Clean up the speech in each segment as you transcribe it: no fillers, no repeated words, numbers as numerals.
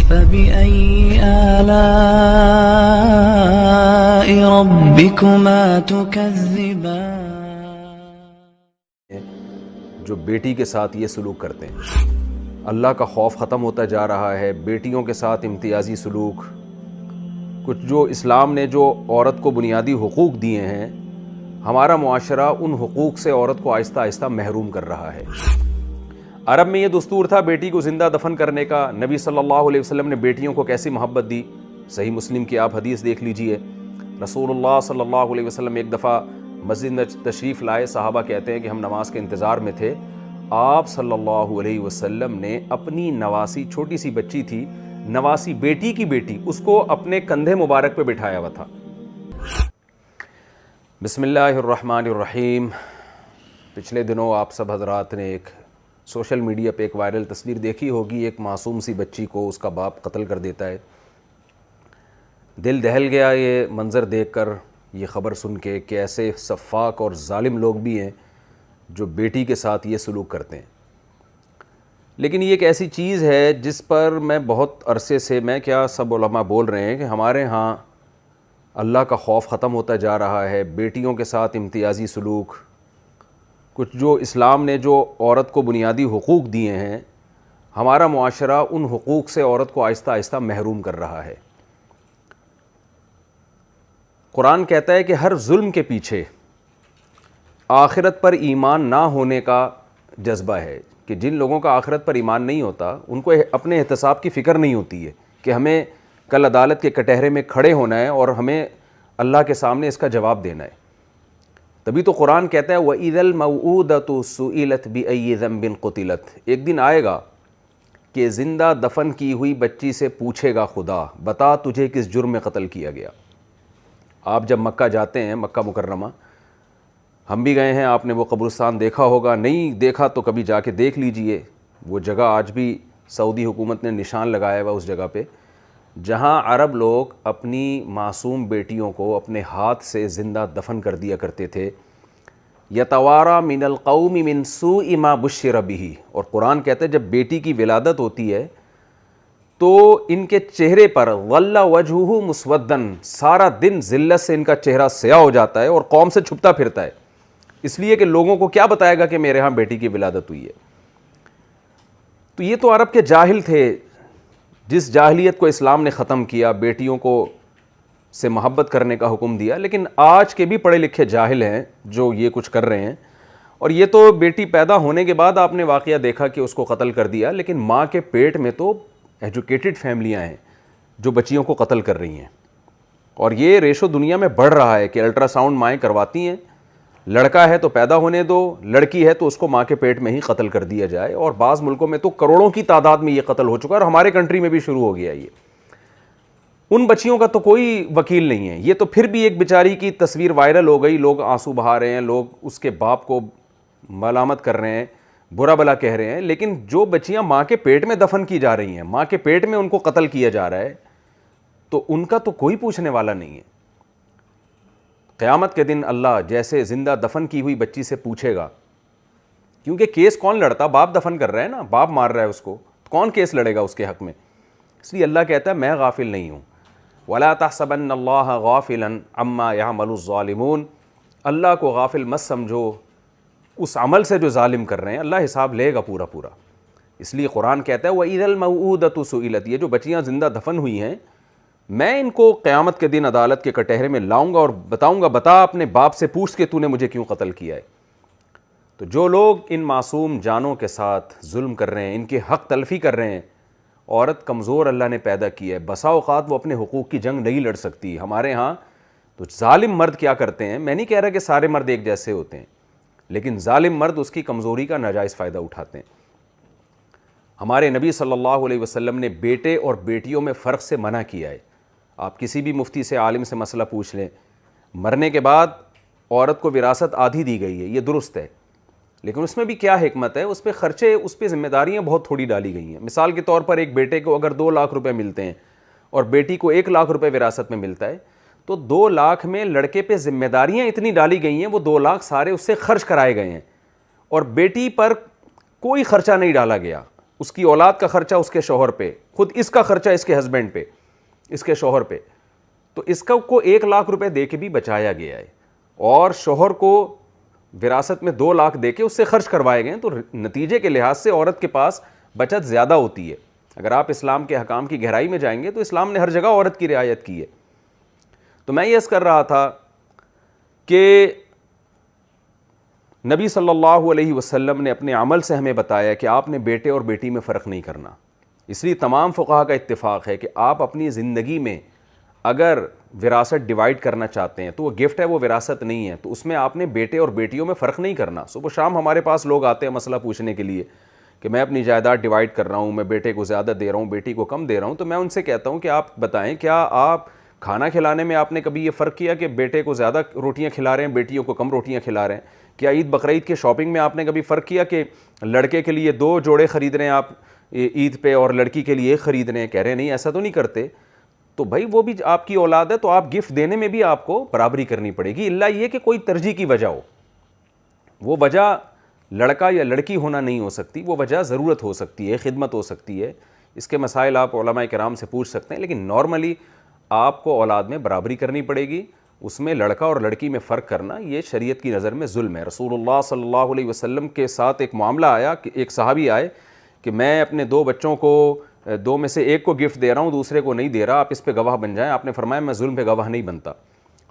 فبأي آلاء ربكما تكذبان؟ جو بیٹی کے ساتھ یہ سلوک کرتے ہیں، اللہ کا خوف ختم ہوتا جا رہا ہے، بیٹیوں کے ساتھ امتیازی سلوک، کچھ جو اسلام نے جو عورت کو بنیادی حقوق دیے ہیں، ہمارا معاشرہ ان حقوق سے عورت کو آہستہ آہستہ محروم کر رہا ہے۔ عرب میں یہ دستور تھا بیٹی کو زندہ دفن کرنے کا۔ نبی صلی اللہ علیہ وسلم نے بیٹیوں کو کیسی محبت دی، صحیح مسلم کی آپ حدیث دیکھ لیجئے۔ رسول اللہ صلی اللہ علیہ وسلم ایک دفعہ مسجد میں تشریف لائے، صحابہ کہتے ہیں کہ ہم نماز کے انتظار میں تھے، آپ صلی اللہ علیہ وسلم نے اپنی نواسی، چھوٹی سی بچی تھی، نواسی بیٹی کی بیٹی، اس کو اپنے کندھے مبارک پہ بٹھایا ہوا تھا۔ بسم اللہ الرحمن الرحیم۔ پچھلے دنوں آپ سب حضرات نے ایک سوشل میڈیا پہ ایک وائرل تصویر دیکھی ہوگی، ایک معصوم سی بچی کو اس کا باپ قتل کر دیتا ہے۔ دل دہل گیا یہ منظر دیکھ کر، یہ خبر سن کے کہ ایسے سفاک اور ظالم لوگ بھی ہیں جو بیٹی کے ساتھ یہ سلوک کرتے ہیں۔ لیکن یہ ایک ایسی چیز ہے جس پر میں بہت عرصے سے، میں کیا سب علماء بول رہے ہیں کہ ہمارے ہاں اللہ کا خوف ختم ہوتا جا رہا ہے، بیٹیوں کے ساتھ امتیازی سلوک، کچھ جو اسلام نے جو عورت کو بنیادی حقوق دیے ہیں، ہمارا معاشرہ ان حقوق سے عورت کو آہستہ آہستہ محروم کر رہا ہے۔ قرآن کہتا ہے کہ ہر ظلم کے پیچھے آخرت پر ایمان نہ ہونے کا جذبہ ہے، کہ جن لوگوں کا آخرت پر ایمان نہیں ہوتا ان کو اپنے احتساب کی فکر نہیں ہوتی ہے کہ ہمیں کل عدالت کے کٹہرے میں کھڑے ہونا ہے اور ہمیں اللہ کے سامنے اس کا جواب دینا ہے۔ تبھی تو قرآن کہتا ہے وَإِذَا الْمَوْءُودَةُ سُئِلَتْ بِأَيِّ ذَنبٍ قُتِلَتْ، ایک دن آئے گا کہ زندہ دفن کی ہوئی بچی سے پوچھے گا خدا، بتا تجھے کس جرم میں قتل کیا گیا۔ آپ جب مکہ جاتے ہیں، مکہ مکرمہ، ہم بھی گئے ہیں، آپ نے وہ قبرستان دیکھا ہوگا، نہیں دیکھا تو کبھی جا کے دیکھ لیجئے۔ وہ جگہ آج بھی سعودی حکومت نے نشان لگایا ہوا اس جگہ پہ، جہاں عرب لوگ اپنی معصوم بیٹیوں کو اپنے ہاتھ سے زندہ دفن کر دیا کرتے تھے۔ یتوارا من القوم من سوء ما بشر بہ، اور قرآن کہتا ہے جب بیٹی کی ولادت ہوتی ہے تو ان کے چہرے پر ظل وجہہ مسودن، سارا دن ذلت سے ان کا چہرہ سیاہ ہو جاتا ہے اور قوم سے چھپتا پھرتا ہے، اس لیے کہ لوگوں کو کیا بتائے گا کہ میرے ہاں بیٹی کی ولادت ہوئی ہے۔ تو یہ تو عرب کے جاہل تھے، جس جاہلیت کو اسلام نے ختم کیا، بیٹیوں کو سے محبت کرنے کا حکم دیا۔ لیکن آج کے بھی پڑھے لکھے جاہل ہیں جو یہ کچھ کر رہے ہیں، اور یہ تو بیٹی پیدا ہونے کے بعد آپ نے واقعہ دیکھا کہ اس کو قتل کر دیا، لیکن ماں کے پیٹ میں تو ایجوکیٹڈ فیملیاں ہیں جو بچیوں کو قتل کر رہی ہیں، اور یہ ریشو دنیا میں بڑھ رہا ہے کہ الٹرا ساؤنڈ مائیں کرواتی ہیں، لڑکا ہے تو پیدا ہونے دو، لڑکی ہے تو اس کو ماں کے پیٹ میں ہی قتل کر دیا جائے، اور بعض ملکوں میں تو کروڑوں کی تعداد میں یہ قتل ہو چکا ہے، اور ہمارے کنٹری میں بھی شروع ہو گیا یہ۔ ان بچیوں کا تو کوئی وکیل نہیں ہے، یہ تو پھر بھی ایک بیچاری کی تصویر وائرل ہو گئی، لوگ آنسو بہا رہے ہیں، لوگ اس کے باپ کو ملامت کر رہے ہیں، برا بلا کہہ رہے ہیں، لیکن جو بچیاں ماں کے پیٹ میں دفن کی جا رہی ہیں، ماں کے پیٹ میں ان کو قتل کیا جا رہا ہے، تو ان کا تو کوئی پوچھنے والا نہیں ہے۔ قیامت کے دن اللہ جیسے زندہ دفن کی ہوئی بچی سے پوچھے گا، کیونکہ کیس کون لڑتا، باپ دفن کر رہا ہے نا، باپ مار رہا ہے اس کو، کون کیس لڑے گا اس کے حق میں؟ اس لیے اللہ کہتا ہے میں غافل نہیں ہوں۔ وَلَا تَحْسَبَنَّ اللَّهَ غَافِلًا عَمَّا يَعْمَلُ الظَّالِمُونَ، اللہ کو غافل مت سمجھو اس عمل سے جو ظالم کر رہے ہیں، اللہ حساب لے گا پورا پورا۔ اس لیے قرآن کہتا ہے وَإِذَا الْمَوْءُودَةُ سُئِلَتْ، یہ جو بچیاں زندہ دفن ہوئی ہیں، میں ان کو قیامت کے دن عدالت کے کٹہرے میں لاؤں گا اور بتاؤں گا، بتا اپنے باپ سے پوچھ کے تو نے مجھے کیوں قتل کیا ہے۔ تو جو لوگ ان معصوم جانوں کے ساتھ ظلم کر رہے ہیں، ان کے حق تلفی کر رہے ہیں، عورت کمزور اللہ نے پیدا کی ہے، بسا اوقات وہ اپنے حقوق کی جنگ نہیں لڑ سکتی۔ ہمارے ہاں تو ظالم مرد کیا کرتے ہیں، میں نہیں کہہ رہا کہ سارے مرد ایک جیسے ہوتے ہیں، لیکن ظالم مرد اس کی کمزوری کا ناجائز فائدہ اٹھاتے ہیں۔ ہمارے نبی صلی اللہ علیہ وسلم نے بیٹے اور بیٹیوں میں فرق سے منع کیا ہے۔ آپ کسی بھی مفتی سے، عالم سے مسئلہ پوچھ لیں، مرنے کے بعد عورت کو وراثت آدھی دی گئی ہے، یہ درست ہے، لیکن اس میں بھی کیا حکمت ہے، اس پہ خرچے، اس پہ ذمہ داریاں بہت تھوڑی ڈالی گئی ہیں۔ مثال کے طور پر ایک بیٹے کو اگر 2 لاکھ روپے ملتے ہیں اور بیٹی کو 1 لاکھ روپے وراثت میں ملتا ہے، تو 2 لاکھ میں لڑکے پہ ذمہ داریاں اتنی ڈالی گئی ہیں، وہ 2 لاکھ سارے اس سے خرچ کرائے گئے ہیں، اور بیٹی پر کوئی خرچہ نہیں ڈالا گیا۔ اس کی اولاد کا خرچہ اس کے شوہر پہ، خود اس کا خرچہ اس کے ہسبینڈ پہ، اس کے شوہر پہ، تو اس کا کو 1,00,000 روپے دے کے بھی بچایا گیا ہے، اور شوہر کو وراثت میں 2,00,000 دے کے اس سے خرچ کروائے گئے، تو نتیجے کے لحاظ سے عورت کے پاس بچت زیادہ ہوتی ہے۔ اگر آپ اسلام کے حکام کی گہرائی میں جائیں گے تو اسلام نے ہر جگہ عورت کی رعایت کی ہے۔ تو میں یہ عرض کر رہا تھا کہ نبی صلی اللہ علیہ وسلم نے اپنے عمل سے ہمیں بتایا کہ آپ نے بیٹے اور بیٹی میں فرق نہیں کرنا، اس لیے تمام فقہا کا اتفاق ہے کہ آپ اپنی زندگی میں اگر وراثت ڈیوائیڈ کرنا چاہتے ہیں تو وہ گفٹ ہے، وہ وراثت نہیں ہے، تو اس میں آپ نے بیٹے اور بیٹیوں میں فرق نہیں کرنا۔ صبح شام ہمارے پاس لوگ آتے ہیں مسئلہ پوچھنے کے لیے کہ میں اپنی جائیداد ڈیوائیڈ کر رہا ہوں، میں بیٹے کو زیادہ دے رہا ہوں، بیٹی کو کم دے رہا ہوں، تو میں ان سے کہتا ہوں کہ آپ بتائیں کیا آپ کھانا کھلانے میں آپ نے کبھی یہ فرق کیا کہ بیٹے کو زیادہ روٹیاں کھلا رہے ہیں، بیٹیوں کو کم روٹیاں کھلا رہے ہیں؟ کیا عید بقرعید کے شاپنگ میں آپ نے کبھی فرق کیا کہ لڑکے کے لیے 2 جوڑے خرید رہے ہیں آپ عید پہ اور لڑکی کے لیے 1 خرید رہے ہیں؟ کہہ رہے ہیں نہیں ایسا تو نہیں کرتے۔ تو بھائی وہ بھی آپ کی اولاد ہے، تو آپ گفٹ دینے میں بھی آپ کو برابری کرنی پڑے گی، الا یہ کہ کوئی ترجیح کی وجہ ہو۔ وہ وجہ لڑکا یا لڑکی ہونا نہیں ہو سکتی، وہ وجہ ضرورت ہو سکتی ہے، خدمت ہو سکتی ہے، اس کے مسائل آپ علماء کرام سے پوچھ سکتے ہیں، لیکن نارملی آپ کو اولاد میں برابری کرنی پڑے گی۔ اس میں لڑکا اور لڑکی میں فرق کرنا یہ شریعت کی نظر میں ظلم ہے۔ رسول اللہ صلی اللہ علیہ وسلم کے ساتھ ایک معاملہ آیا کہ ایک صحابی آئے کہ میں اپنے 2 بچوں کو 2 میں سے 1 کو گفٹ دے رہا ہوں، دوسرے کو نہیں دے رہا، آپ اس پہ گواہ بن جائیں۔ آپ نے فرمایا میں ظلم پہ گواہ نہیں بنتا۔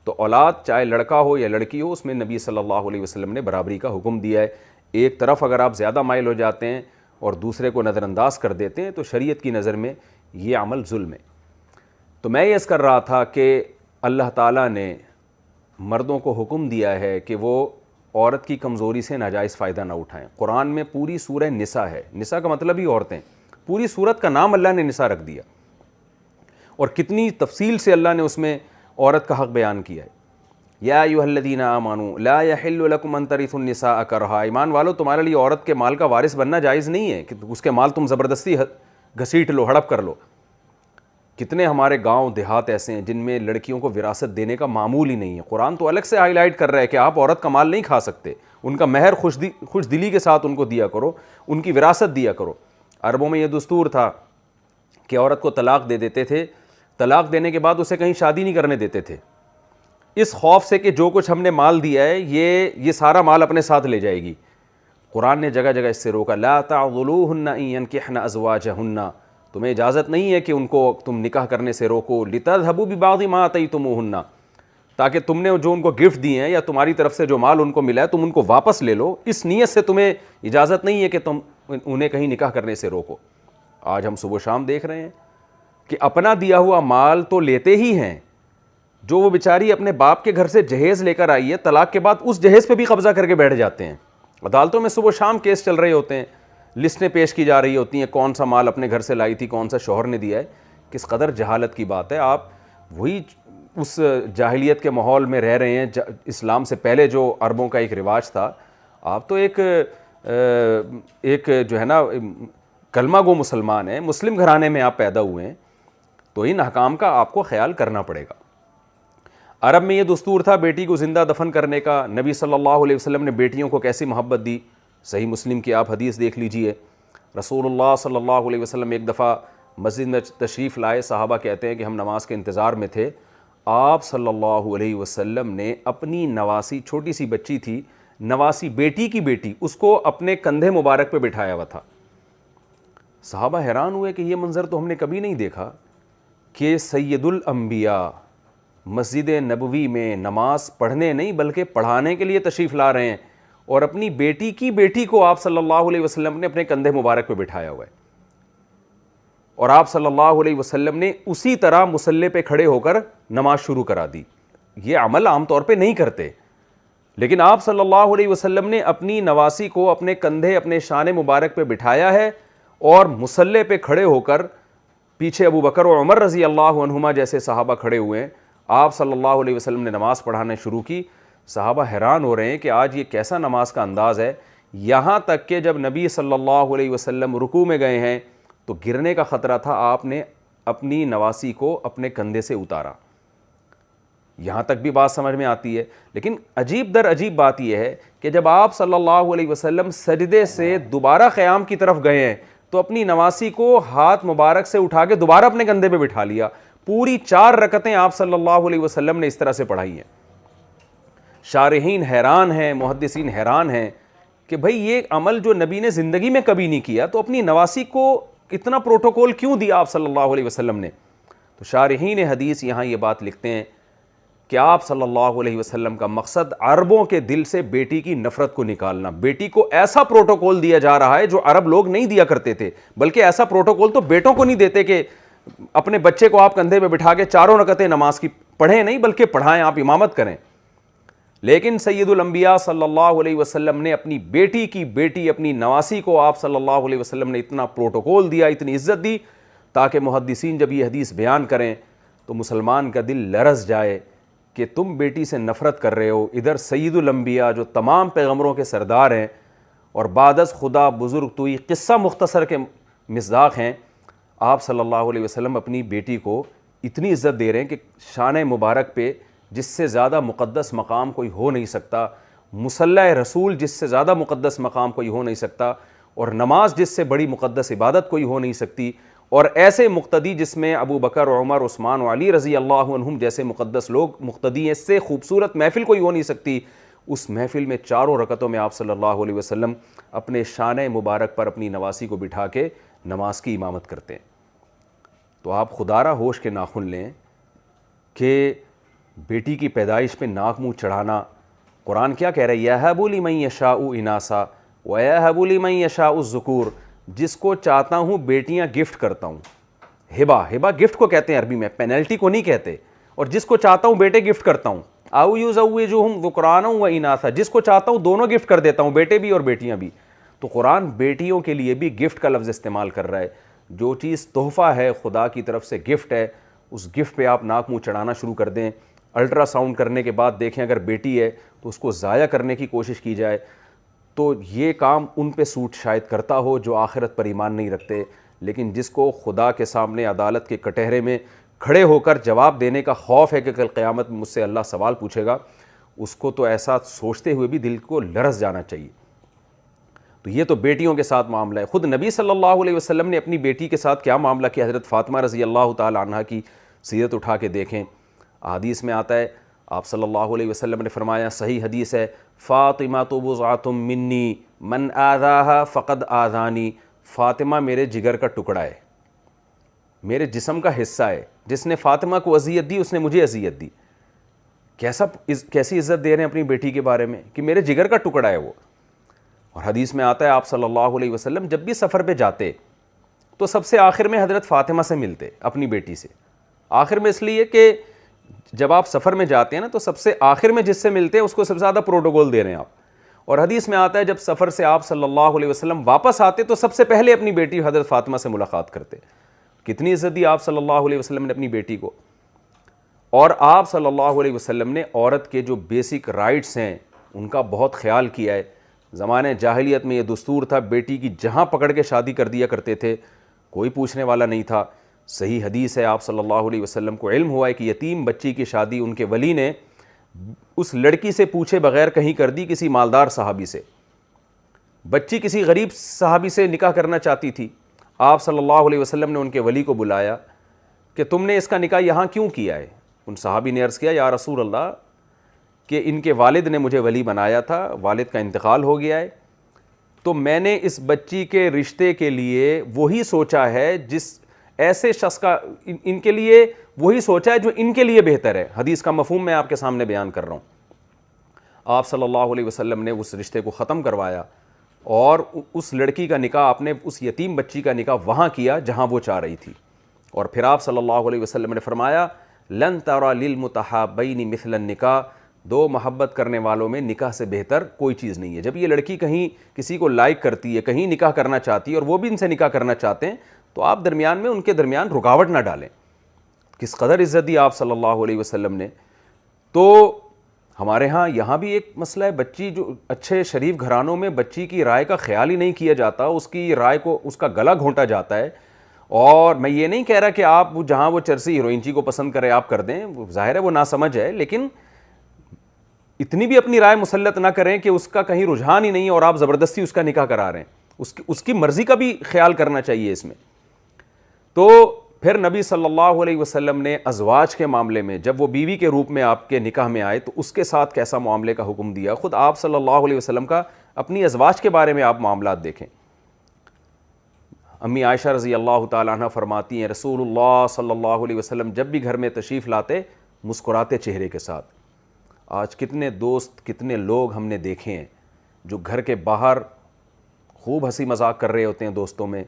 تو اولاد چاہے لڑکا ہو یا لڑکی ہو، اس میں نبی صلی اللہ علیہ وسلم نے برابری کا حکم دیا ہے۔ ایک طرف اگر آپ زیادہ مائل ہو جاتے ہیں اور دوسرے کو نظر انداز کر دیتے ہیں تو شریعت کی نظر میں یہ عمل ظلم ہے۔ تو میں یہ عرض کر رہا تھا کہ اللہ تعالیٰ نے مردوں کو حکم دیا ہے کہ وہ عورت کی کمزوری سے ناجائز فائدہ نہ اٹھائیں۔ قرآن میں پوری سورہ نساء ہے، نساء کا مطلب ہی عورتیں، پوری سورت کا نام اللہ نے نساء رکھ دیا، اور کتنی تفصیل سے اللہ نے اس میں عورت کا حق بیان کیا ہے۔ یا ایھا الذین آمنوا لا یحل لکم ان ترثوا النساء کرہا، ایمان والو تمہارے لیے عورت کے مال کا وارث بننا جائز نہیں ہے کہ اس کے مال تم زبردستی گھسیٹ لو، ہڑپ کر لو۔ کتنے ہمارے گاؤں دیہات ایسے ہیں جن میں لڑکیوں کو وراثت دینے کا معمول ہی نہیں ہے۔ قرآن تو الگ سے ہائی لائٹ کر رہا ہے کہ آپ عورت کا مال نہیں کھا سکتے، ان کا مہر خوش دلی کے ساتھ ان کو دیا کرو، ان کی وراثت دیا کرو۔ عربوں میں یہ دستور تھا کہ عورت کو طلاق دے دیتے تھے، طلاق دینے کے بعد اسے کہیں شادی نہیں کرنے دیتے تھے، اس خوف سے کہ جو کچھ ہم نے مال دیا ہے یہ سارا مال اپنے ساتھ لے جائے گی۔ قرآن نے جگہ جگہ اس سے روکا، لا تعضلوہن ان ینکحن ازواجہن، تمہیں اجازت نہیں ہے کہ ان کو تم نکاح کرنے سے روکو، لتذہبوا ببعض ما آتیتموہن، تاکہ تم نے جو ان کو گفٹ دیے ہیں یا تمہاری طرف سے جو مال ان کو ملا ہے تم ان کو واپس لے لو، اس نیت سے تمہیں اجازت نہیں ہے کہ تم انہیں کہیں نکاح کرنے سے روکو۔ آج ہم صبح و شام دیکھ رہے ہیں کہ اپنا دیا ہوا مال تو لیتے ہی ہیں، جو وہ بیچاری اپنے باپ کے گھر سے جہیز لے کر آئی ہے، طلاق کے بعد اس جہیز پہ بھی قبضہ کر کے بیٹھ جاتے ہیں۔ عدالتوں میں صبح و شام کیس چل رہے ہوتے ہیں، لسٹیں پیش کی جا رہی ہوتی ہیں، کون سا مال اپنے گھر سے لائی تھی، کون سا شوہر نے دیا ہے۔ کس قدر جہالت کی بات ہے۔ آپ وہی اس جاہلیت کے ماحول میں رہ رہے ہیں، اسلام سے پہلے جو عربوں کا ایک رواج تھا۔ آپ تو ایک جو ہے نا کلمہ گو مسلمان ہیں، مسلم گھرانے میں آپ پیدا ہوئے ہیں، تو ان احکام کا آپ کو خیال کرنا پڑے گا۔ عرب میں یہ دستور تھا بیٹی کو زندہ دفن کرنے کا۔ نبی صلی اللہ علیہ وسلم نے بیٹیوں کو کیسی محبت دی، صحیح مسلم کی آپ حدیث دیکھ لیجئے۔ رسول اللہ صلی اللہ علیہ وسلم ایک دفعہ مسجد میں تشریف لائے، صحابہ کہتے ہیں کہ ہم نماز کے انتظار میں تھے، آپ صلی اللہ علیہ وسلم نے اپنی نواسی، چھوٹی سی بچی تھی، نواسی بیٹی کی بیٹی، اس کو اپنے کندھے مبارک پہ بٹھایا ہوا تھا۔ صحابہ حیران ہوئے کہ یہ منظر تو ہم نے کبھی نہیں دیکھا کہ سید الانبیاء مسجد نبوی میں نماز پڑھنے نہیں بلکہ پڑھانے کے لیے تشریف لا رہے ہیں، اور اپنی بیٹی کی بیٹی کو آپ صلی اللہ علیہ وسلم نے اپنے کندھے مبارک پہ بٹھایا ہوا ہے، اور آپ صلی اللہ علیہ وسلم نے اسی طرح مصلی پہ کھڑے ہو کر نماز شروع کرا دی۔ یہ عمل عام طور پہ نہیں کرتے، لیکن آپ صلی اللہ علیہ وسلم نے اپنی نواسی کو اپنے کندھے، اپنے شان مبارک پہ بٹھایا ہے، اور مصلی پہ کھڑے ہو کر پیچھے ابو بکر و عمر رضی اللہ عنہما جیسے صحابہ کھڑے ہوئے ہیں، آپ صلی اللہ علیہ وسلم نے نماز پڑھانا شروع کی۔ صحابہ حیران ہو رہے ہیں کہ آج یہ کیسا نماز کا انداز ہے، یہاں تک کہ جب نبی صلی اللہ علیہ وسلم رکوع میں گئے ہیں تو گرنے کا خطرہ تھا، آپ نے اپنی نواسی کو اپنے کندھے سے اتارا۔ یہاں تک بھی بات سمجھ میں آتی ہے، لیکن عجیب در عجیب بات یہ ہے کہ جب آپ صلی اللہ علیہ وسلم سجدے سے دوبارہ قیام کی طرف گئے ہیں تو اپنی نواسی کو ہاتھ مبارک سے اٹھا کے دوبارہ اپنے کندھے پہ بٹھا لیا. پوری 4 رکعتیں آپ صلی اللہ علیہ وسلم نے اس طرح سے پڑھائی ہیں. شارحین حیران ہیں, محدثین حیران ہیں کہ بھئی یہ عمل جو نبی نے زندگی میں کبھی نہیں کیا, تو اپنی نواسی کو اتنا پروٹوکول کیوں دیا آپ صلی اللہ علیہ وسلم نے؟ تو شارحین حدیث یہاں یہ بات لکھتے ہیں کہ آپ صلی اللہ علیہ وسلم کا مقصد عربوں کے دل سے بیٹی کی نفرت کو نکالنا. بیٹی کو ایسا پروٹوکول دیا جا رہا ہے جو عرب لوگ نہیں دیا کرتے تھے, بلکہ ایسا پروٹوکول تو بیٹوں کو نہیں دیتے کہ اپنے بچے کو آپ کندھے پہ بٹھا کے 4 رکعتیں نماز کی پڑھیں, نہیں بلکہ پڑھائیں, آپ امامت کریں. لیکن سید الانبیاء صلی اللہ علیہ وسلم نے اپنی بیٹی کی بیٹی اپنی نواسی کو آپ صلی اللہ علیہ وسلم نے اتنا پروٹوکول دیا, اتنی عزت دی, تاکہ محدثین جب یہ حدیث بیان کریں تو مسلمان کا دل لرز جائے کہ تم بیٹی سے نفرت کر رہے ہو. ادھر سید الانبیاء جو تمام پیغمبروں کے سردار ہیں اور بعد از خدا بزرگ توئی قصہ مختصر کے مصداق ہیں, آپ صلی اللہ علیہ وسلم اپنی بیٹی کو اتنی عزت دے رہے ہیں کہ شان مبارک پہ جس سے زیادہ مقدس مقام کوئی ہو نہیں سکتا, مصلی رسول جس سے زیادہ مقدس مقام کوئی ہو نہیں سکتا, اور نماز جس سے بڑی مقدس عبادت کوئی ہو نہیں سکتی, اور ایسے مقتدی جس میں ابو بکر, عمر, عثمان و علی رضی اللہ عنہم جیسے مقدس لوگ مقتدی ہیں, اس سے خوبصورت محفل کوئی ہو نہیں سکتی. اس محفل میں 4 رکعتوں میں آپ صلی اللہ علیہ وسلم اپنے شان مبارک پر اپنی نواسی کو بٹھا کے نماز کی امامت کرتے ہیں. تو آپ خدا را ہوش کے ناخن لیں کہ بیٹی کی پیدائش پہ ناک منہ چڑھانا, قرآن کیا کہہ رہا ہے؟ یَهَبُ لِمَن یَشَاءُ إِنَاثًا وَیَهَبُ لِمَن یَشَاءُ الذُّکُورَ, جس کو چاہتا ہوں بیٹیاں گفٹ کرتا ہوں. ہبا گفٹ کو کہتے ہیں عربی میں, پینلٹی کو نہیں کہتے. اور جس کو چاہتا ہوں بیٹے گفٹ کرتا ہوں. اَوْ يُزَوِّجُهُمْ ذُكْرَانًا وَإِنَاثًا, جس کو چاہتا ہوں دونوں گفٹ کر دیتا ہوں, بیٹے بھی اور بیٹیاں بھی. تو قرآن بیٹیوں کے لیے بھی گفٹ کا لفظ استعمال کر رہا ہے. جو چیز تحفہ ہے, خدا کی طرف سے گفٹ ہے, اس گفٹ پہ آپ ناک منہ چڑھانا شروع کر دیں. الٹرا ساؤنڈ کرنے کے بعد دیکھیں اگر بیٹی ہے تو اس کو ضائع کرنے کی کوشش کی جائے. تو یہ کام ان پہ سوٹ شاید کرتا ہو جو آخرت پر ایمان نہیں رکھتے, لیکن جس کو خدا کے سامنے عدالت کے کٹہرے میں کھڑے ہو کر جواب دینے کا خوف ہے کہ کل قیامت میں مجھ سے اللہ سوال پوچھے گا, اس کو تو ایسا سوچتے ہوئے بھی دل کو لرز جانا چاہیے. تو یہ تو بیٹیوں کے ساتھ معاملہ ہے. خود نبی صلی اللہ علیہ وسلم نے اپنی بیٹی کے ساتھ کیا معاملہ کیا, حضرت فاطمہ رضی اللہ تعالی عنہا کی سیرت اٹھا کے دیکھیں. حدیث میں آتا ہے, آپ صلی اللہ علیہ وسلم نے فرمایا, صحیح حدیث ہے, فاطمہ بضعۃ منی من آذاها فقد آذانی, فاطمہ میرے جگر کا ٹکڑا ہے, میرے جسم کا حصہ ہے. جس نے فاطمہ کو اذیت دی اس نے مجھے اذیت دی. کیسی عزت دے رہے ہیں اپنی بیٹی کے بارے میں کہ میرے جگر کا ٹکڑا ہے وہ. اور حدیث میں آتا ہے آپ صلی اللہ علیہ وسلم جب بھی سفر پہ جاتے تو سب سے آخر میں حضرت فاطمہ سے ملتے, اپنی بیٹی سے. آخر میں اس لیے کہ جب آپ سفر میں جاتے ہیں نا تو سب سے آخر میں جس سے ملتے ہیں اس کو سب سے زیادہ پروٹوکول دے رہے ہیں آپ. اور حدیث میں آتا ہے جب سفر سے آپ صلی اللہ علیہ وسلم واپس آتے تو سب سے پہلے اپنی بیٹی حضرت فاطمہ سے ملاقات کرتے. کتنی عزت دی آپ صلی اللہ علیہ وسلم نے اپنی بیٹی کو. اور آپ صلی اللہ علیہ وسلم نے عورت کے جو بیسک رائٹس ہیں ان کا بہت خیال کیا ہے. زمانہ جاہلیت میں یہ دستور تھا, بیٹی کی جہاں پکڑ کے شادی کر دیا کرتے تھے, کوئی پوچھنے والا نہیں تھا. صحیح حدیث ہے, آپ صلی اللہ علیہ وسلم کو علم ہوا ہے کہ یتیم بچی کی شادی ان کے ولی نے اس لڑکی سے پوچھے بغیر کہیں کر دی, کسی مالدار صحابی سے. بچی کسی غریب صحابی سے نکاح کرنا چاہتی تھی. آپ صلی اللہ علیہ وسلم نے ان کے ولی کو بلایا کہ تم نے اس کا نکاح یہاں کیوں کیا ہے؟ ان صحابی نے عرض کیا, یا رسول اللہ کہ ان کے والد نے مجھے ولی بنایا تھا, والد کا انتقال ہو گیا ہے, تو میں نے اس بچی کے رشتے کے لیے وہی سوچا ہے جس ایسے شخص کا ان کے لیے وہی سوچا ہے جو ان کے لیے بہتر ہے. حدیث کا مفہوم میں آپ کے سامنے بیان کر رہا ہوں. آپ صلی اللہ علیہ وسلم نے اس رشتے کو ختم کروایا اور اس لڑکی کا نکاح, آپ نے اس یتیم بچی کا نکاح وہاں کیا جہاں وہ چاہ رہی تھی. اور پھر آپ صلی اللہ علیہ وسلم نے فرمایا, لن ترى للمتحابین مثل النکاح, دو محبت کرنے والوں میں نکاح سے بہتر کوئی چیز نہیں ہے. جب یہ لڑکی کہیں کسی کو لائک کرتی ہے, کہیں نکاح کرنا چاہتی ہے اور وہ بھی ان سے نکاح کرنا چاہتے ہیں, تو آپ درمیان میں ان کے درمیان رکاوٹ نہ ڈالیں. کس قدر عزت دی آپ صلی اللہ علیہ وسلم نے. تو ہمارے ہاں یہاں بھی ایک مسئلہ ہے, بچی جو اچھے شریف گھرانوں میں بچی کی رائے کا خیال ہی نہیں کیا جاتا, اس کی رائے کو اس کا گلا گھونٹا جاتا ہے. اور میں یہ نہیں کہہ رہا کہ آپ جہاں وہ چرسی ہیروئنچی کو پسند کرے آپ کر دیں, ظاہر ہے وہ ناسمجھ ہے, لیکن اتنی بھی اپنی رائے مسلط نہ کریں کہ اس کا کہیں رجحان ہی نہیں اور آپ زبردستی اس کا نکاح کرا رہے ہیں. اس کی مرضی کا بھی خیال کرنا چاہیے اس میں. تو پھر نبی صلی اللہ علیہ وسلم نے ازواج کے معاملے میں جب وہ بیوی کے روپ میں آپ کے نکاح میں آئے تو اس کے ساتھ کیسا معاملے کا حکم دیا. خود آپ صلی اللہ علیہ وسلم کا اپنی ازواج کے بارے میں آپ معاملات دیکھیں. امی عائشہ رضی اللہ تعالیٰ عنہ فرماتی ہیں رسول اللہ صلی اللہ علیہ وسلم جب بھی گھر میں تشریف لاتے مسکراتے چہرے کے ساتھ. آج کتنے دوست کتنے لوگ ہم نے دیکھے ہیں جو گھر کے باہر خوب ہنسی مذاق کر رہے ہوتے ہیں دوستوں میں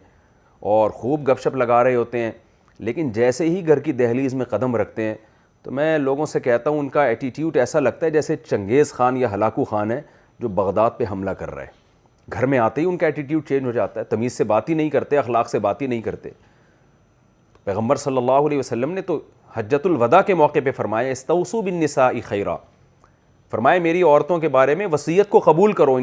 اور خوب گپ شپ لگا رہے ہوتے ہیں, لیکن جیسے ہی گھر کی دہلیز میں قدم رکھتے ہیں تو میں لوگوں سے کہتا ہوں ان کا ایٹیٹیوڈ ایسا لگتا ہے جیسے چنگیز خان یا ہلاکو خان ہے جو بغداد پہ حملہ کر رہا ہے. گھر میں آتے ہی ان کا ایٹیٹیوڈ چینج ہو جاتا ہے, تمیز سے بات ہی نہیں کرتے, اخلاق سے بات ہی نہیں کرتے. پیغمبر صلی اللہ علیہ وسلم نے تو حجۃ الوداع کے موقع پہ فرمایا استوصوا بالنساء خیرا, فرمایا میری عورتوں کے بارے میں وصیت کو قبول کرو.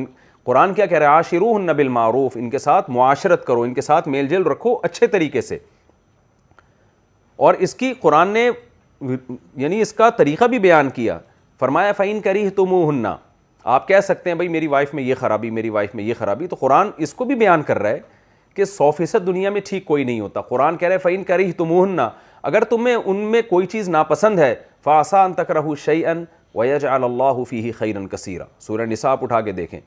قرآن کیا کہہ رہا ہے عاشروہن بالمعروف, ان کے ساتھ معاشرت کرو, ان کے ساتھ میل جل رکھو اچھے طریقے سے. اور اس کی قرآن نے یعنی اس کا طریقہ بھی بیان کیا, فرمایا فَإِن كَرِهْتُمُوهُنَّ, آپ کہہ سکتے ہیں بھائی میری وائف میں یہ خرابی, میری وائف میں یہ خرابی, تو قرآن اس کو بھی بیان کر رہا ہے کہ 100% دنیا میں ٹھیک کوئی نہیں ہوتا. قرآن کہہ رہا ہے فَإِن كَرِهْتُمُوهُنَّ, اگر تمہیں ان میں کوئی چیز ناپسند ہے فَعَسَىٰ أَن تَكْرَهُوا شَيْئًا وَيَجْعَلَ اللَّهُ فِيهِ خَيْرًا كَثِيرًا. سورہ نساء اٹھا کے دیکھیں,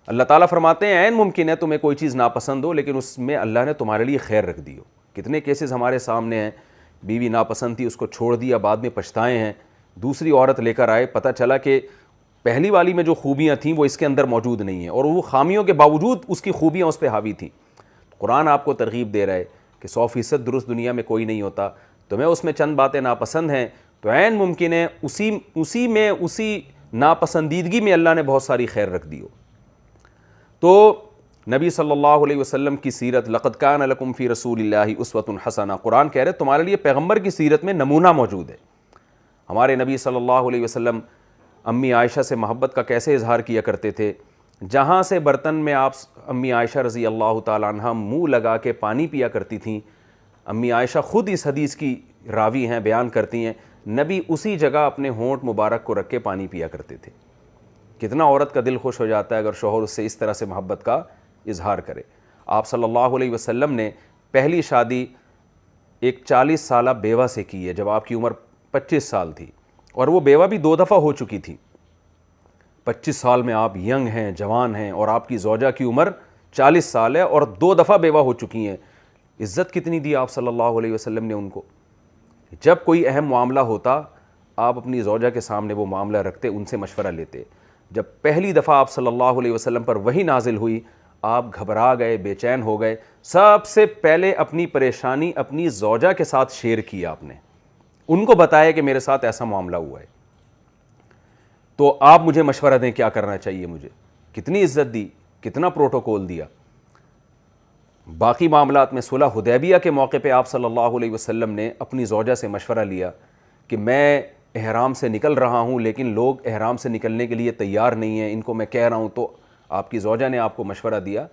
اللہ تعالیٰ فرماتے ہیں عین ممکن ہے تمہیں کوئی چیز ناپسند ہو لیکن اس میں اللہ نے تمہارے لیے خیر رکھ دی ہو. کتنے کیسز ہمارے سامنے ہیں, بیوی ناپسند تھی اس کو چھوڑ دیا, بعد میں پچھتائے ہیں, دوسری عورت لے کر آئے, پتہ چلا کہ پہلی والی میں جو خوبیاں تھیں وہ اس کے اندر موجود نہیں ہیں اور وہ خامیوں کے باوجود اس کی خوبیاں اس پہ حاوی تھیں. قرآن آپ کو ترغیب دے رہا ہے کہ 100% درست دنیا میں کوئی نہیں ہوتا, تمہیں اس میں چند باتیں ناپسند ہیں تو عین ممکن ہے اسی ناپسندیدگی میں اللہ نے بہت ساری خیر رکھ دی ہو. تو نبی صلی اللہ علیہ وسلم کی سیرت لقد کان لکم فی رسول اللہ اسوۃ حسنہ, قرآن کہہ رہے تمہارے لیے پیغمبر کی سیرت میں نمونہ موجود ہے. ہمارے نبی صلی اللہ علیہ وسلم امی عائشہ سے محبت کا کیسے اظہار کیا کرتے تھے, جہاں سے برتن میں آپ امی عائشہ رضی اللہ تعالیٰ عنہ منہ لگا کے پانی پیا کرتی تھیں, امی عائشہ خود اس حدیث کی راوی ہیں, بیان کرتی ہیں نبی اسی جگہ اپنے ہونٹ مبارک کو رکھ کے پانی پیا کرتے تھے. کتنا عورت کا دل خوش ہو جاتا ہے اگر شوہر اس سے اس طرح سے محبت کا اظہار کرے. آپ صلی اللہ علیہ وسلم نے پہلی شادی ایک 40 سالہ بیوہ سے کی ہے جب آپ کی عمر 25 سال تھی, اور وہ بیوہ بھی 2 دفعہ ہو چکی تھی. 25 سال میں آپ ینگ ہیں, جوان ہیں, اور آپ کی زوجہ کی عمر 40 سال ہے اور 2 دفعہ بیوہ ہو چکی ہیں. عزت کتنی دی آپ صلی اللہ علیہ وسلم نے ان کو. جب کوئی اہم معاملہ ہوتا آپ اپنی زوجہ کے سامنے وہ معاملہ رکھتے, ان سے مشورہ لیتے. جب پہلی دفعہ آپ صلی اللہ علیہ وسلم پر وحی نازل ہوئی آپ گھبرا گئے, بے چین ہو گئے. سب سے پہلے اپنی پریشانی اپنی زوجہ کے ساتھ شیئر کیا آپ نے, ان کو بتایا کہ میرے ساتھ ایسا معاملہ ہوا ہے, تو آپ مجھے مشورہ دیں کیا کرنا چاہیے مجھے. کتنی عزت دی, کتنا پروٹوکول دیا. باقی معاملات میں صلح حدیبیہ کے موقع پہ آپ صلی اللہ علیہ وسلم نے اپنی زوجہ سے مشورہ لیا کہ میں احرام سے نکل رہا ہوں لیکن لوگ احرام سے نکلنے کے لیے تیار نہیں ہیں, ان کو میں کہہ رہا ہوں. تو آپ کی زوجہ نے آپ کو مشورہ دیا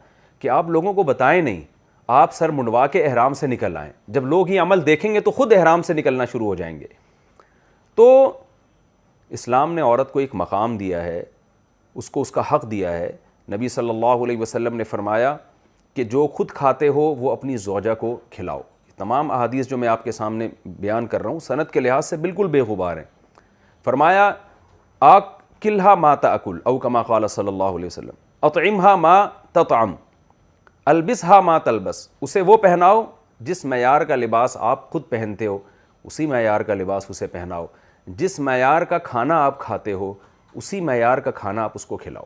کہ آپ لوگوں کو بتائیں نہیں, آپ سر منڈوا کے احرام سے نکل آئیں. جب لوگ یہ عمل دیکھیں گے تو خود احرام سے نکلنا شروع ہو جائیں گے. تو اسلام نے عورت کو ایک مقام دیا ہے, اس کو اس کا حق دیا ہے. نبی صلی اللہ علیہ وسلم نے فرمایا کہ جو خود کھاتے ہو وہ اپنی زوجہ کو کھلاؤ. تمام احادیث جو میں آپ کے سامنے بیان کر رہا ہوں سند کے لحاظ سے بالکل بے غبار ہیں. فرمایا آکلھا ما تاکل او کما قال صلی اللہ علیہ وسلم, اطعمھا ما تطعم, البسھا ما تلبس, اسے وہ پہناؤ جس معیار کا لباس آپ خود پہنتے ہو اسی معیار کا لباس اسے پہناؤ, جس معیار کا کھانا آپ کھاتے ہو اسی معیار کا کھانا آپ اس کو کھلاؤ.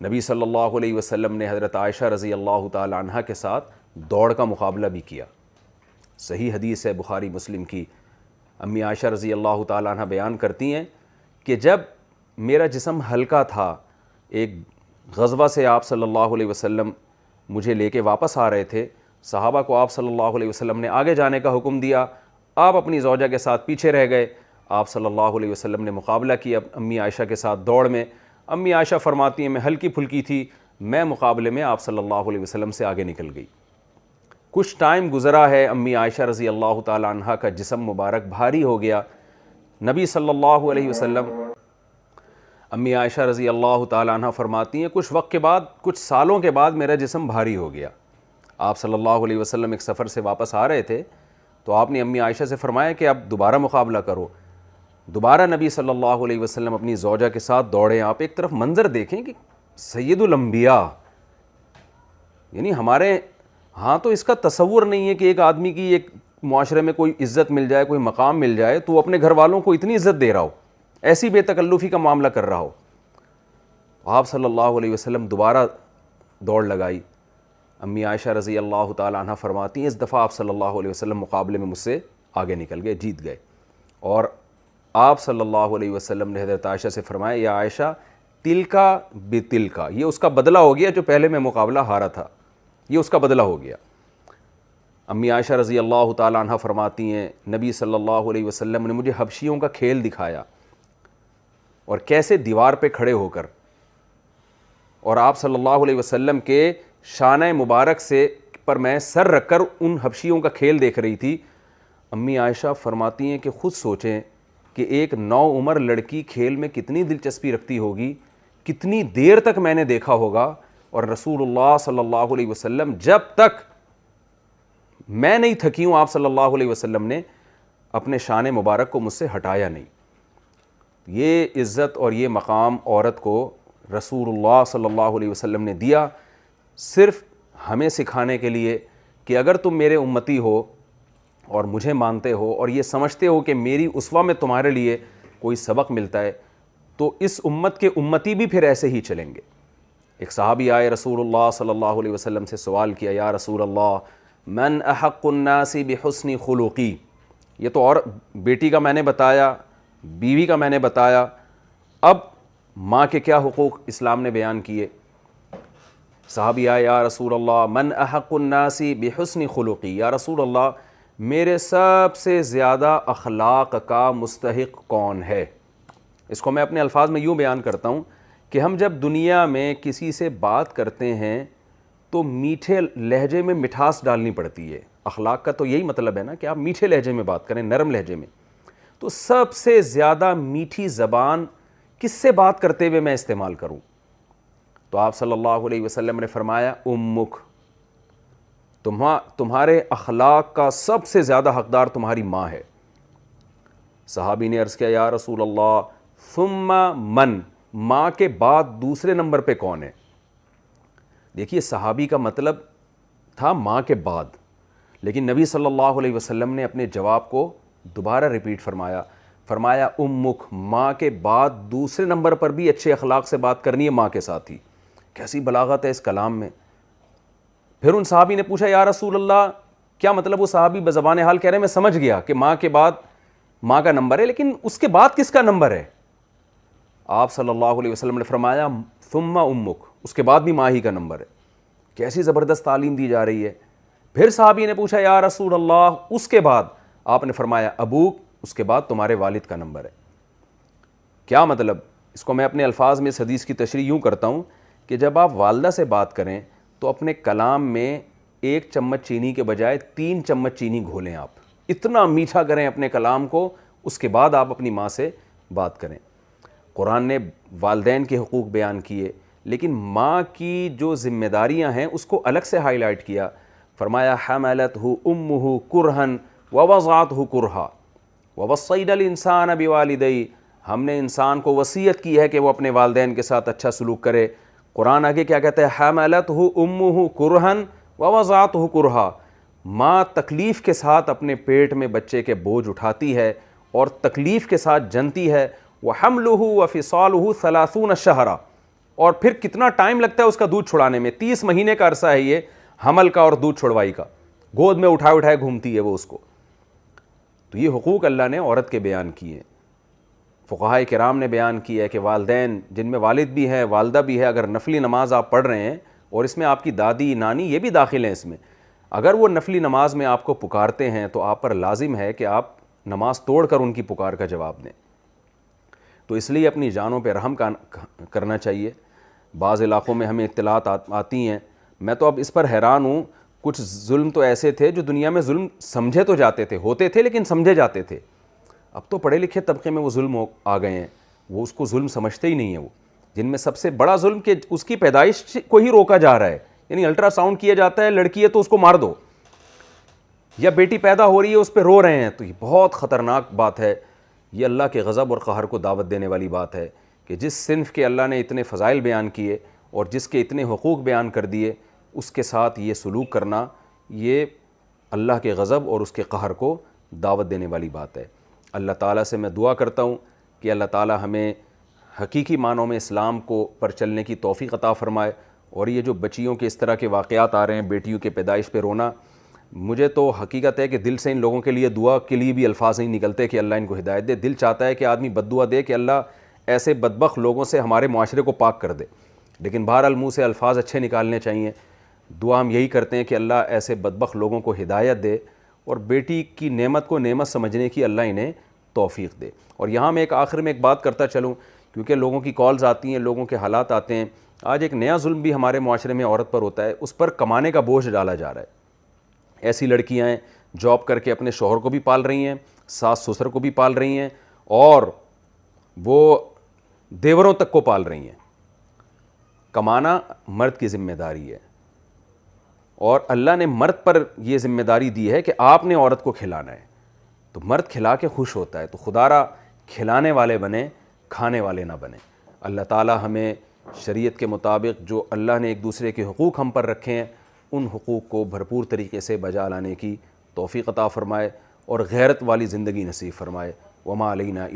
نبی صلی اللہ علیہ وسلم نے حضرت عائشہ رضی اللہ تعالی عنہ کے ساتھ دوڑ کا مقابلہ بھی کیا. صحیح حدیث ہے بخاری مسلم کی. امی عائشہ رضی اللہ تعالی عنہ بیان کرتی ہیں کہ جب میرا جسم ہلکا تھا, ایک غزوہ سے آپ صلی اللہ علیہ وسلم مجھے لے کے واپس آ رہے تھے, صحابہ کو آپ صلی اللہ علیہ وسلم نے آگے جانے کا حکم دیا, آپ اپنی زوجہ کے ساتھ پیچھے رہ گئے. آپ صلی اللہ علیہ وسلم نے مقابلہ کیا امی عائشہ کے ساتھ دوڑ میں. امی عائشہ فرماتی ہیں میں ہلکی پھلکی تھی, میں مقابلے میں آپ صلی اللہ علیہ وسلم سے آگے نکل گئی. کچھ ٹائم گزرا ہے, امی عائشہ رضی اللہ تعالی عنہ کا جسم مبارک بھاری ہو گیا. نبی صلی اللہ علیہ وسلم امی عائشہ رضی اللہ تعالیٰ عنہ فرماتی ہیں کچھ وقت کے بعد، کچھ سالوں کے بعد میرا جسم بھاری ہو گیا. آپ صلی اللہ علیہ وسلم ایک سفر سے واپس آ رہے تھے تو آپ نے امی عائشہ سے فرمایا کہ اب دوبارہ مقابلہ کرو. دوبارہ نبی صلی اللہ علیہ وسلم اپنی زوجہ کے ساتھ دوڑے. آپ ایک طرف منظر دیکھیں کہ سید الانبیاء، یعنی ہمارے ہاں تو اس کا تصور نہیں ہے کہ ایک آدمی کی ایک معاشرے میں کوئی عزت مل جائے، کوئی مقام مل جائے تو وہ اپنے گھر والوں کو اتنی عزت دے رہا ہو، ایسی بے تکلفی کا معاملہ کر رہا ہو. آپ صلی اللہ علیہ وسلم دوبارہ دوڑ لگائی. امی عائشہ رضی اللہ تعالیٰ عنہ فرماتی ہیں اس دفعہ آپ صلی اللہ علیہ وسلم مقابلے میں مجھ سے آگے نکل گئے، جیت گئے. اور آپ صلی اللہ علیہ وسلم نے حضرت عائشہ سے فرمایا یا عائشہ تلکا بتلکا، یہ اس کا بدلہ ہو گیا جو پہلے میں مقابلہ ہارا تھا، یہ اس کا بدلہ ہو گیا. امی عائشہ رضی اللہ تعالیٰ عنہ فرماتی ہیں نبی صلی اللہ علیہ وسلم نے مجھے حبشیوں کا کھیل دکھایا اور کیسے دیوار پہ کھڑے ہو کر، اور آپ صلی اللہ علیہ وسلم کے شانہ مبارک سے پر میں سر رکھ کر ان حبشیوں کا کھیل دیکھ رہی تھی. امی عائشہ فرماتی ہیں کہ خود سوچیں کہ ایک نوعمر لڑکی کھیل میں کتنی دلچسپی رکھتی ہوگی، کتنی دیر تک میں نے دیکھا ہوگا. اور رسول اللہ صلی اللہ علیہ وسلم جب تک میں نہیں تھکی ہوں، آپ صلی اللہ علیہ وسلم نے اپنے شان مبارک کو مجھ سے ہٹایا نہیں. یہ عزت اور یہ مقام عورت کو رسول اللہ صلی اللہ علیہ وسلم نے دیا صرف ہمیں سکھانے کے لیے کہ اگر تم میرے امتی ہو اور مجھے مانتے ہو اور یہ سمجھتے ہو کہ میری اسوہ میں تمہارے لیے کوئی سبق ملتا ہے تو اس امت کے امتی بھی پھر ایسے ہی چلیں گے. ایک صحابی آئے رسول اللہ صلی اللہ علیہ وسلم سے سوال کیا یا رسول اللہ من احق الناس بحسن خلقی. یہ تو اور بیٹی کا میں نے بتایا، بیوی کا میں نے بتایا، اب ماں کے کیا حقوق اسلام نے بیان کیے. صحابی آئے یا رسول اللہ من احق الناس بحسن خلقی، یا رسول اللہ میرے سب سے زیادہ اخلاق کا مستحق کون ہے. اس کو میں اپنے الفاظ میں یوں بیان کرتا ہوں کہ ہم جب دنیا میں کسی سے بات کرتے ہیں تو میٹھے لہجے میں مٹھاس ڈالنی پڑتی ہے. اخلاق کا تو یہی مطلب ہے نا کہ آپ میٹھے لہجے میں بات کریں، نرم لہجے میں. تو سب سے زیادہ میٹھی زبان کس سے بات کرتے ہوئے میں استعمال کروں؟ تو آپ صلی اللہ علیہ وسلم نے فرمایا امک، تمہارے اخلاق کا سب سے زیادہ حقدار تمہاری ماں ہے. صحابی نے عرض کیا یا رسول اللہ ثم من، ماں کے بعد دوسرے نمبر پہ کون ہے؟ دیکھیے صحابی کا مطلب تھا ماں کے بعد، لیکن نبی صلی اللہ علیہ وسلم نے اپنے جواب کو دوبارہ ریپیٹ فرمایا امک، ماں کے بعد دوسرے نمبر پر بھی اچھے اخلاق سے بات کرنی ہے ماں کے ساتھ ہی. کیسی بلاغت ہے اس کلام میں. پھر ان صحابی نے پوچھا یا رسول اللہ، کیا مطلب؟ وہ صحابی بزبان حال کہہ رہے ہیں میں سمجھ گیا کہ ماں کے بعد ماں کا نمبر ہے، لیکن اس کے بعد کس کا نمبر ہے؟ آپ صلی اللہ علیہ وسلم نے فرمایا ثم امک، اس کے بعد بھی ماں ہی کا نمبر ہے. کیسی زبردست تعلیم دی جا رہی ہے. پھر صحابی نے پوچھا یا رسول اللہ اس کے بعد؟ آپ نے فرمایا ابوک، اس کے بعد تمہارے والد کا نمبر ہے. کیا مطلب؟ اس کو میں اپنے الفاظ میں اس حدیث کی تشریح یوں کرتا ہوں کہ جب آپ والدہ سے بات کریں تو اپنے کلام میں 1 چمچ چینی کے بجائے 3 چمچ چینی گھولیں. آپ اتنا میٹھا کریں اپنے کلام کو، اس کے بعد آپ اپنی ماں سے بات کریں. قرآن نے والدین کے حقوق بیان کیے، لیکن ماں کی جو ذمہ داریاں ہیں اس کو الگ سے ہائی لائٹ کیا. فرمایا حملتہ امہ کرہن ووضعتہ کرہا ووصینا الانسان بوالدیہ، ہم نے انسان کو وصیت کی ہے کہ وہ اپنے والدین کے ساتھ اچھا سلوک کرے. قرآن آگے کیا کہتا ہے؟ حملتہ امہ کرہن ووضعتہ کرہا، ماں تکلیف کے ساتھ اپنے پیٹ میں بچے کے بوجھ اٹھاتی ہے اور تکلیف کے ساتھ جنتی ہے. وحملہ وفصالہ 30 شہرا، اور پھر کتنا ٹائم لگتا ہے اس کا دودھ چھڑانے میں؟ 30 مہینے کا عرصہ ہے یہ حمل کا اور دودھ چھڑوائی کا. گود میں اٹھائے گھومتی ہے وہ اس کو. تو یہ حقوق اللہ نے عورت کے بیان کیے. فقہائے کرام نے بیان کیا ہے کہ والدین جن میں والد بھی ہے والدہ بھی ہے، اگر نفلی نماز آپ پڑھ رہے ہیں اور اس میں آپ کی دادی نانی یہ بھی داخل ہیں اس میں، اگر وہ نفلی نماز میں آپ کو پکارتے ہیں تو آپ پر لازم ہے کہ آپ نماز توڑ کر ان کی پکار کا جواب دیں. تو اس لیے اپنی جانوں پہ رحم کرنا چاہیے. بعض علاقوں میں ہمیں اطلاعات آتی ہیں، میں تو اب اس پر حیران ہوں، کچھ ظلم تو ایسے تھے جو دنیا میں ظلم سمجھے تو جاتے تھے، ہوتے تھے لیکن سمجھے جاتے تھے. اب تو پڑھے لکھے طبقے میں وہ ظلم آ گئے ہیں. وہ اس کو ظلم سمجھتے ہی نہیں ہیں. وہ جن میں سب سے بڑا ظلم کہ اس کی پیدائش کو ہی روکا جا رہا ہے. یعنی الٹرا ساؤنڈ کیا جاتا ہے, لڑکی ہے تو اس کو مار دو, یا بیٹی پیدا ہو رہی ہے اس پہ رو رہے ہیں, تو یہ بہت خطرناک بات ہے. یہ اللہ کے غضب اور قہر کو دعوت دینے والی بات ہے کہ جس صنف کے اللہ نے اتنے فضائل بیان کیے اور جس کے اتنے حقوق بیان کر دیے, اس کے ساتھ یہ سلوک کرنا یہ اللہ کے غضب اور اس کے قہر کو دعوت دینے والی بات ہے. اللہ تعالیٰ سے میں دعا کرتا ہوں کہ اللہ تعالیٰ ہمیں حقیقی معنوں میں اسلام کو پر چلنے کی توفیق عطا فرمائے. اور یہ جو بچیوں کے اس طرح کے واقعات آ رہے ہیں, بیٹیوں کے پیدائش پہ رونا, مجھے تو حقیقت ہے کہ دل سے ان لوگوں کے لیے دعا کے لیے بھی الفاظ نہیں نکلتے کہ اللہ ان کو ہدایت دے. دل چاہتا ہے کہ آدمی بد دعا دے کہ اللہ ایسے بدبخت لوگوں سے ہمارے معاشرے کو پاک کر دے, لیکن بہرحال منہ سے الفاظ اچھے نکالنے چاہیے. دعا ہم یہی کرتے ہیں کہ اللہ ایسے بدبخت لوگوں کو ہدایت دے اور بیٹی کی نعمت کو نعمت سمجھنے کی اللہ انہیں توفیق دے. اور یہاں میں آخر میں ایک بات کرتا چلوں, کیونکہ لوگوں کی کالز آتی ہیں, لوگوں کے حالات آتے ہیں. آج ایک نیا ظلم بھی ہمارے معاشرے میں عورت پر ہوتا ہے, اس پر کمانے کا بوجھ ڈالا جا رہا ہے. ایسی لڑکیاں ہیں جاب کر کے اپنے شوہر کو بھی پال رہی ہیں, ساس سسر کو بھی پال رہی ہیں, اور وہ دیوروں تک کو پال رہی ہیں. کمانا مرد کی ذمہ داری ہے, اور اللہ نے مرد پر یہ ذمہ داری دی ہے کہ آپ نے عورت کو کھلانا ہے. تو مرد کھلا کے خوش ہوتا ہے, تو خدا را کھلانے والے بنے, کھانے والے نہ بنے. اللہ تعالی ہمیں شریعت کے مطابق جو اللہ نے ایک دوسرے کے حقوق ہم پر رکھے ہیں ان حقوق کو بھرپور طریقے سے بجا لانے کی توفیق عطا فرمائے اور غیرت والی زندگی نصیب فرمائے. وما علینا